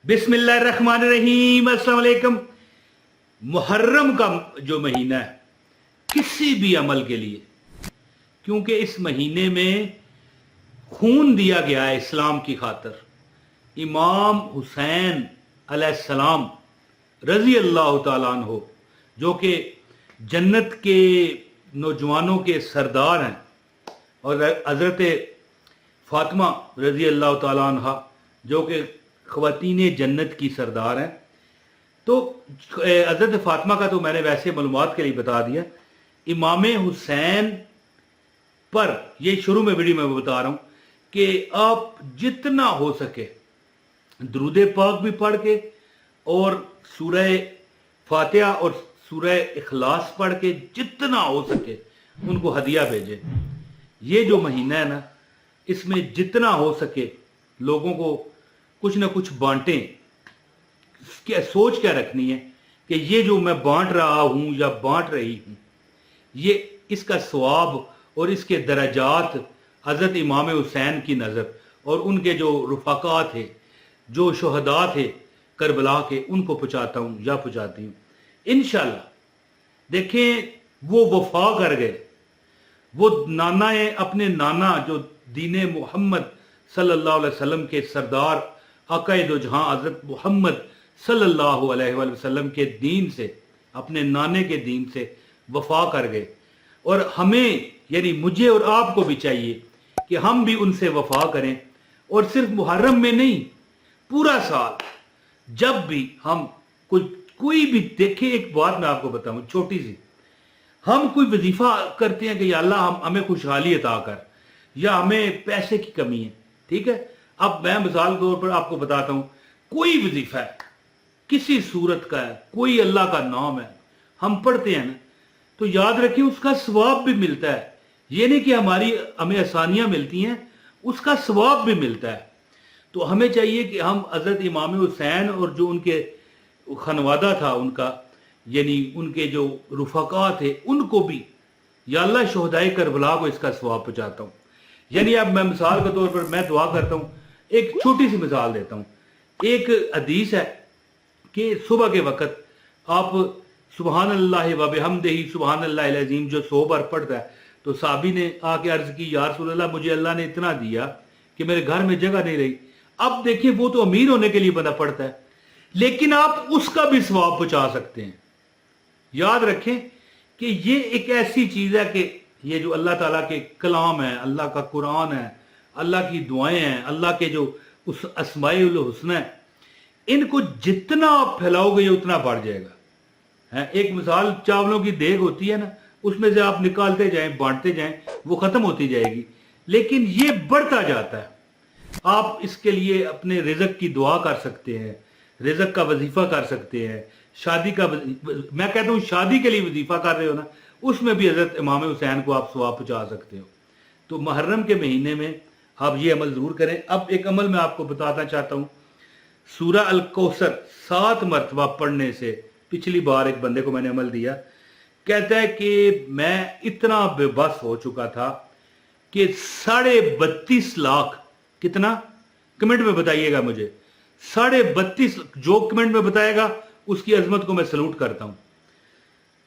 बिस्मिल्लाहिर्रहमानिर्रहीम। अस्सलाम वालेकुम। मुहर्रम का जो महीना है किसी भी अमल के लिए, क्योंकि इस महीने में खून दिया गया है इस्लाम की खातिर। इमाम हुसैन अलैहिस्सलाम रजी अल्लाह ताला अन्हो, जो कि जन्नत के नौजवानों के सरदार हैं, और हज़रत फातिमा रजी अल्लाह ताला अन्हा जो कि ख़वातीन जन्नत की सरदार हैं। तो हज़रत फातिमा का तो मैंने वैसे मालूमात के लिए बता दिया। इमाम हुसैन पर ये शुरू में वीडियो में बता रहा हूँ कि आप जितना हो सके दुरूद पाक भी पढ़ के और सूरह फातिहा और सूरह इखलास पढ़ के जितना हो सके उनको हदिया भेजें। ये जो महीना है ना, इसमें जितना हो सके लोगों को कुछ ना कुछ बांटें। क्या सोच क्या रखनी है कि ये जो मैं बांट रहा हूँ या बांट रही हूँ, ये इसका सवाब और इसके दराजात हज़रत इमाम हुसैन की नज़र और उनके जो रुफ़ाका थे, जो शुहदा थे करबला के, उनको पहुँचाता हूँ या पहुँचाती हूँ इंशाअल्लाह। देखें वो वफा कर गए, वो नाना है अपने नाना जो दीन मोहम्मद सल्लल्लाहु अलैहि वसल्लम के सरदार आकाए दो जहां हज़रत मोहम्मद सल्लल्लाहु अलैहि वसल्लम के दीन से, अपने नाने के दीन से वफा कर गए। और हमें यानी मुझे और आपको भी चाहिए कि हम भी उनसे वफा करें, और सिर्फ मुहर्रम में नहीं, पूरा साल जब भी हम कोई भी देखे। एक बात मैं आपको बताऊं छोटी सी, हम कोई वजीफा करते हैं कि या अल्लाह हमें खुशहाली अता कर, या हमें पैसे की कमी है, ठीक है। अब मैं मिसाल के तौर पर आपको बताता हूं, कोई वजीफा है किसी सूरत का है, कोई अल्लाह का नाम है, हम पढ़ते हैं ना, तो याद रखिए उसका सवाब भी मिलता है। ये नहीं कि हमें आसानियां मिलती हैं, उसका सवाब भी मिलता है। तो हमें चाहिए कि हम हज़रत इमाम हुसैन और जो उनके खनवादा था उनका, यानी उनके जो रुफ़ाका थे, उनको भी या अल्लाह शुहदाए करबला को इसका सवाब पहुँचाता हूँ। यानी अब मैं मिसाल के तौर पर मैं दुआ करता हूँ, एक छोटी सी मिसाल देता हूँ। एक हदीस है कि सुबह के वक़्त आप सुबहान अल्लाह व बिहम्दिही सुबहान अल्लाहिल अज़ीम जो 100 बार पढ़ता है, तो साहबी ने आके अर्ज की, या रसूल अल्लाह मुझे अल्लाह ने इतना दिया कि मेरे घर में जगह नहीं रही। अब देखिए वो तो अमीर होने के लिए बंदा पढ़ता है, लेकिन आप उसका भी सवाब पहुंचा सकते हैं। याद रखें कि ये एक ऐसी चीज है कि ये जो अल्लाह ताला के कलाम है, अल्लाह का कुरान है, अल्लाह की दुआएं हैं, अल्लाह के जो उस अस्माउल हुस्ना है, इनको जितना आप फैलाओगे उतना बढ़ जाएगा। है एक मिसाल, चावलों की देग होती है ना, उसमें से आप निकालते जाएं, बांटते जाएं, वो खत्म होती जाएगी, लेकिन ये बढ़ता जाता है। आप इसके लिए अपने रिज़्क की दुआ कर सकते हैं, रिज़्क का वजीफा कर सकते हैं, शादी का मैं कहता हूँ शादी के लिए वजीफा कर रहे हो ना, उसमें भी हज़रत इमाम हुसैन को आप सवाब पहुँचा सकते हो। तो मुहर्रम के महीने में आप ये अमल ज़रूर करें। अब एक अमल मैं आपको बताना चाहता हूँ, सूरह अल कौसर 7 मरतबा पढ़ने से। पिछली बार एक बंदे को मैंने अमल दिया, कहता है कि मैं इतना बेबस हो चुका था कि 32.5 लाख, कितना कमेंट में बताइएगा मुझे, 32.5, जो कमेंट में बताएगा उसकी अजमत को मैं सलूट करता हूं।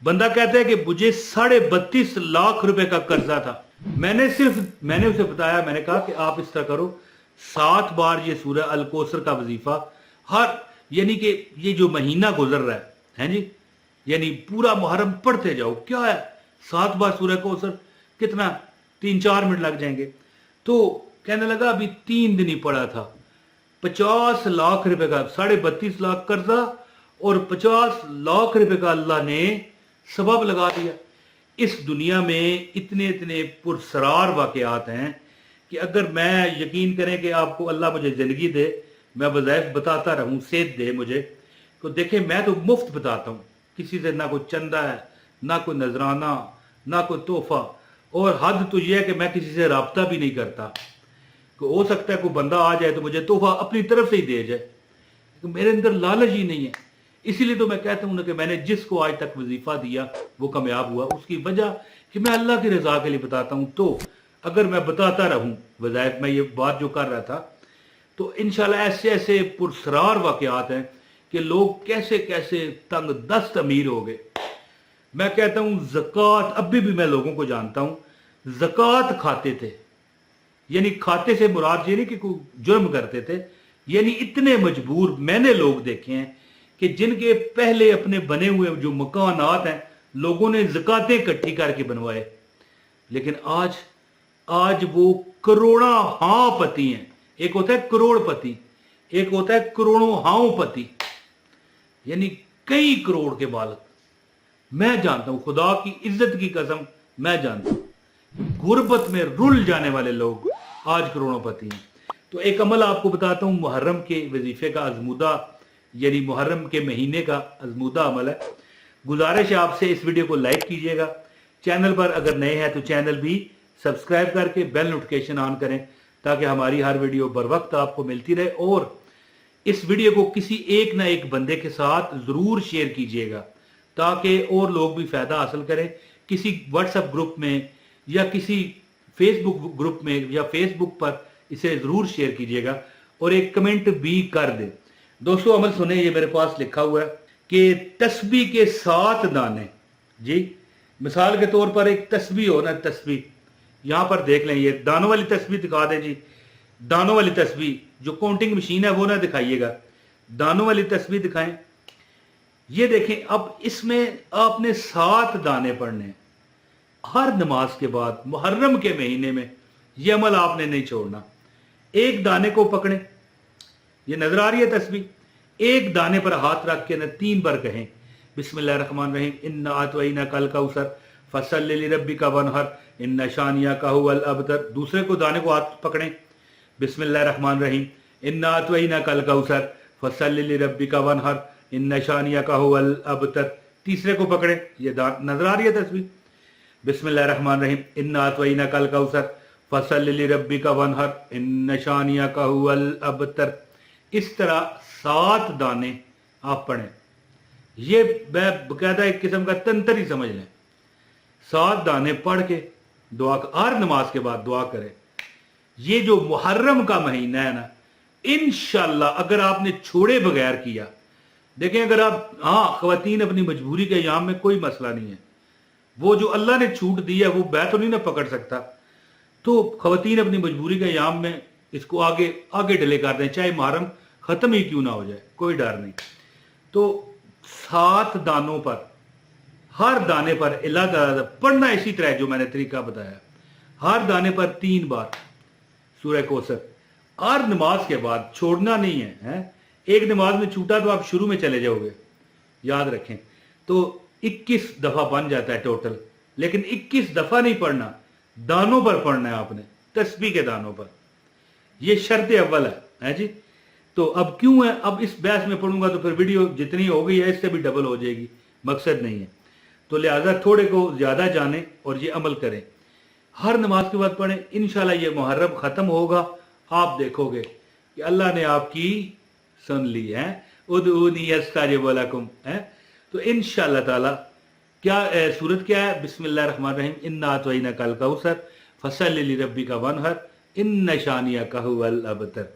बंदा कहता है कि मुझे 32.5 लाख रुपए का कर्जा था। मैंने उसे बताया, मैंने कहा कि आप इस तरह करो, 7 बार ये सूरह अल कौसर का वजीफा हर, यानी कि ये जो महीना गुजर रहा है जी, यानी पूरा मुहर्रम पढ़ते जाओ। क्या है 7 बार सूरह कौसर, कितना 3-4 मिनट लग जाएंगे। तो कहने लगा अभी 3 दिन ही पड़ा था, 50 लाख रुपए का, 32.5 लाख कर्जा और 50 लाख रुपए का अल्लाह ने सबब लगा दिया। इस दुनिया में इतने इतने पुरसरार वाकयात हैं कि अगर मैं, यकीन करें कि आपको अल्लाह मुझे ज़िंदगी दे, मैं वज़ाइफ बताता रहूं, सेहत दे मुझे, तो देखें मैं तो मुफ्त बताता हूँ, किसी से ना कोई चंदा है, ना कोई नजराना, ना कोई तोहफा, और हद तो यह है कि मैं किसी से रब्ता भी नहीं करता। हो सकता है कोई बंदा आ जाए तो मुझे तोहफा अपनी तरफ से ही दे जाए, तो मेरे अंदर लालच ही नहीं है। इसीलिए तो मैं कहता हूं ना कि मैंने जिसको आज तक वजीफा दिया वो कामयाब हुआ, उसकी वजह कि मैं अल्लाह की रजा के लिए बताता हूं। तो अगर मैं बताता रहूं वज़ाइफ, मैं ये बात जो कर रहा था, तो इंशाल्लाह ऐसे ऐसे पुरस्रार वाकयात हैं कि लोग कैसे कैसे तंग दस्त अमीर हो गए। मैं कहता हूं ज़कात, अभी भी मैं लोगों को जानता हूं ज़कात खाते थे, यानी खाते से मुराद ये नहीं कि कोई जुर्म करते थे, यानी इतने मजबूर मैंने लोग देखे हैं कि जिनके पहले अपने बने हुए जो मकानात हैं लोगों ने ज़कातें इकट्ठी करके बनवाए, लेकिन आज वो करोड़ा हाँ पति हैं। एक होता है करोड़पति, एक होता है करोड़ों हाओ पति, यानी कई करोड़ के मालिक। मैं जानता हूं, खुदा की इज्जत की कसम मैं जानता हूं, गुर्बत में रुल जाने वाले लोग आज करोड़ोंपति हैं। तो एक अमल आपको बताता हूं, मुहर्रम के वजीफे का अजमुदा, यानी मुहर्रम के महीने का अजमुदा अमल है। गुजारिश है आपसे इस वीडियो को लाइक कीजिएगा, चैनल पर अगर नए हैं तो चैनल भी सब्सक्राइब करके बेल नोटिफिकेशन ऑन करें ताकि हमारी हर वीडियो बर वक्त आपको मिलती रहे। और इस वीडियो को किसी एक ना एक बंदे के साथ ज़रूर शेयर कीजिएगा ताकि और लोग भी फ़ायदा हासिल करें। किसी व्हाट्सएप ग्रुप में या किसी फेसबुक ग्रुप में या फेसबुक पर इसे ज़रूर शेयर कीजिएगा और एक कमेंट भी कर दें। दोस्तों अमल सुने, ये मेरे पास लिखा हुआ है कि तस्बीह के 7 दाने। जी, मिसाल के तौर पर एक तस्बीह हो ना, तस्बीह यहां पर देख लें, ये दानों वाली तस्बीह दिखा दें जी, दानों वाली तस्बीह, जो काउंटिंग मशीन है वो ना दिखाइएगा, दानों वाली तस्बीह दिखाएं। ये देखें, अब इसमें आपने 7 दाने पढ़ने हैं हर नमाज के बाद। मुहर्रम के महीने में ये अमल आपने नहीं छोड़ना। एक दाने को पकड़ें, ये नजर आ रही है तस्बीह, एक दाने पर हाथ रख के न 3 बार कहें बिस्मिल्लाहिर्रहमानिर्रहीम, इन्ना अतवैना कल कौसर फसल्लि लिरब्बिका वनहर इन्ना शानियाका हुवल अबतर। दूसरे को दाने को हाथ पकड़ें, बिस्मिल्लाहिर्रहमानिर्रहीम, इन्ना अतवैना कल कौसर फसल्लि लिरब्बिका वनहर इन्ना शानियाका हुवल अबतर। तीसरे को पकड़ें, ये नजर आ रही है तस्बीह, बिस्मिल्लाहिर्रहमानिर्रहीम, इन्ना अतवैना कल कौसर फसल्लि लिरब्बिका वनहर इन्ना शानियाका हुवल अबतर। इस तरह 7 दाने आप पढ़ें। ये बकायदा एक किस्म का तंत्र ही समझ लें। 7 दाने पढ़ के दुआ, हर नमाज के बाद दुआ करें। ये जो मुहर्रम का महीना है ना, इंशाल्लाह अगर आपने छोड़े बगैर किया, देखें अगर आप, हाँ ख्वातीन अपनी मजबूरी के अयाम में कोई मसला नहीं है, वो जो अल्लाह ने छूट दी है वो बै तो नहीं ना पकड़ सकता, तो ख्वातीन अपनी मजबूरी के अयाम में इसको आगे आगे डिले कर दें, चाहे मुहर्रम खत्म ही क्यों ना हो जाए, कोई डर नहीं। तो 7 दानों पर, हर दाने पर इल्ला पढ़ना इसी तरह जो मैंने तरीका बताया, हर दाने पर 3 बार सूरह कौसर, हर नमाज के बाद, छोड़ना नहीं है, एक नमाज में छूटा तो आप शुरू में चले जाओगे, याद रखें। तो 21 दफा बन जाता है टोटल, लेकिन 21 दफा नहीं पढ़ना, दानों पर पढ़ना है आपने, तस्बीह के दानों पर। यह शर्त अव्वल है जी। तो अब क्यों है, अब इस बहस में पढ़ूंगा तो फिर वीडियो जितनी हो गई है इससे भी डबल हो जाएगी, मकसद नहीं है। तो लिहाजा थोड़े को ज्यादा जाने और ये अमल करें, हर नमाज के बाद पढ़ें। इंशाल्लाह ये मुहर्रम खत्म होगा, आप देखोगे कि अल्लाह ने आपकी सुन ली है, उदऊनी अस्ताजिब लकुम है। तो इंशाल्लाह ताला क्या सूरत क्या है, बिस्मिल्लाहिर्रहमानिर्रहीम, इन्ना अतवैना कल कौसर फसल्लि लिरब्बिका वनहर इन्ना शानियाका हुवल अबतर।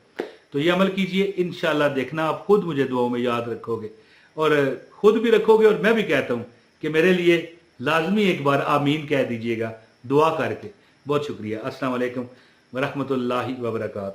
तो ये अमल कीजिए, इंशाल्लाह देखना आप खुद मुझे दुआओं में याद रखोगे और खुद भी रखोगे। और मैं भी कहता हूं कि मेरे लिए लाजमी एक बार आमीन कह दीजिएगा दुआ करके। बहुत शुक्रिया। अस्सलाम वालेकुम व रहमतुल्लाहि व बरकातहू।